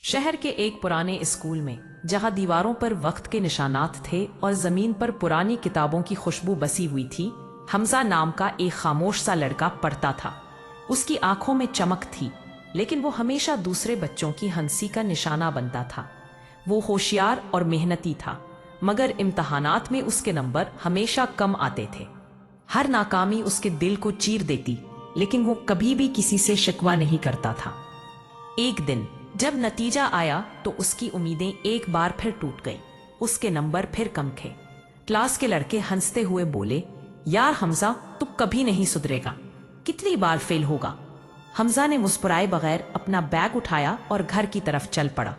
शहर के एक पुराने स्कूल में, जहां दीवारों पर वक्त के निशानात थे और जमीन पर पुरानी किताबों की खुशबू बसी हुई थी, हमजा नाम का एक खामोश सा लड़का पढ़ता था। उसकी आंखों में चमक थी, लेकिन वो हमेशा दूसरे बच्चों की हंसी का निशाना बनता था। वो होशियार और मेहनती था, मगर इम्तहानात में उसके नंबर हमेशा कम आते थे। हर नाकामी उसके दिल को चीर देती, लेकिन वो कभी भी किसी से शिकवा नहीं करता था। एक दिन जब नतीजा आया तो उसकी उम्मीदें एक बार फिर टूट गईं। उसके नंबर फिर कम थे। क्लास के लड़के हंसते हुए बोले, यार हमजा, तू कभी नहीं सुधरेगा, कितनी बार फेल होगा। हमजा ने मुस्कुराए बगैर अपना बैग उठाया और घर की तरफ चल पड़ा।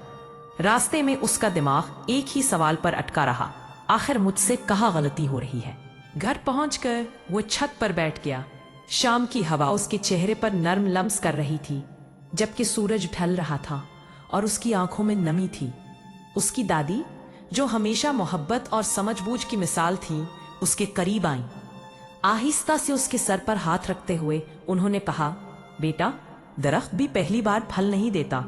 रास्ते में उसका दिमाग एक ही सवाल पर अटका रहा, आखिर मुझसे कहाँ गलती हो रही है। घर पहुंचकर वो छत पर बैठ गया। शाम की हवा उसके चेहरे पर नर्म लम्स कर रही थी, जबकि सूरज ढल रहा था और उसकी आंखों में नमी थी। उसकी दादी, जो हमेशा मोहब्बत और समझबूझ की मिसाल थी, उसके करीब आईं। आहिस्ता से उसके सर पर हाथ रखते हुए उन्होंने कहा, बेटा, दरख्त भी पहली बार फल नहीं देता।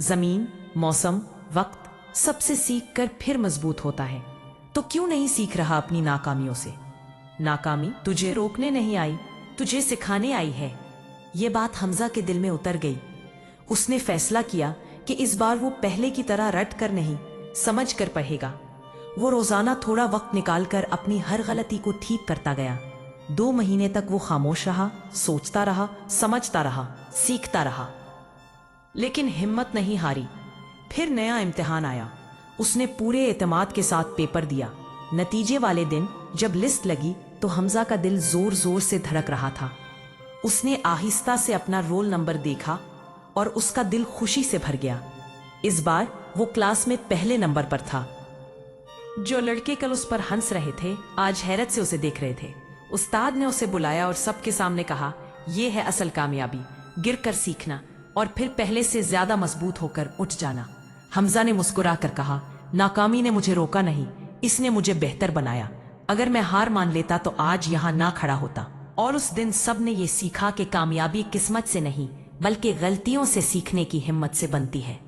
जमीन, मौसम, वक्त सबसे सीख कर फिर मजबूत होता है। तो क्यों नहीं सीख रहा अपनी नाकामियों से? नाकामी तुझे रोकने नहीं आई, तुझे सिखाने आई है। ये बात हमजा के दिल में उतर गई। उसने फैसला किया कि इस बार वो पहले की तरह रट कर नहीं, समझ कर पढ़ेगा। वो रोजाना थोड़ा वक्त निकालकर अपनी हर गलती को ठीक करता गया। 2 महीने तक वो खामोश रहा, सोचता रहा, समझता रहा, सीखता रहा, लेकिन हिम्मत नहीं हारी। फिर नया इम्तिहान आया। उसने पूरे एतमाद के साथ पेपर दिया। नतीजे वाले दिन जब लिस्ट लगी तो हमजा का दिल जोर जोर से धड़क रहा था। उसने आहिस्ता से अपना रोल नंबर देखा और उसका दिल खुशी से भर गया। इस बार वो क्लास में पहले नंबर पर था। जो लड़के कल उस पर हंस रहे थे, आज हैरत से उसे देख रहे थे। उस्ताद ने उसे बुलाया और सबके सामने कहा, यह है असल कामयाबी, गिर कर सीखना और फिर पहले से ज्यादा मजबूत होकर उठ जाना। हमजा ने मुस्कुरा कर कहा, नाकामी ने मुझे रोका नहीं, इसने मुझे बेहतर बनाया। अगर मैं हार मान लेता तो आज यहाँ ना खड़ा होता। और उस दिन सब ने ये सीखा कि कामयाबी किस्मत से नहीं, बल्कि गलतियों से सीखने की हिम्मत से बनती है।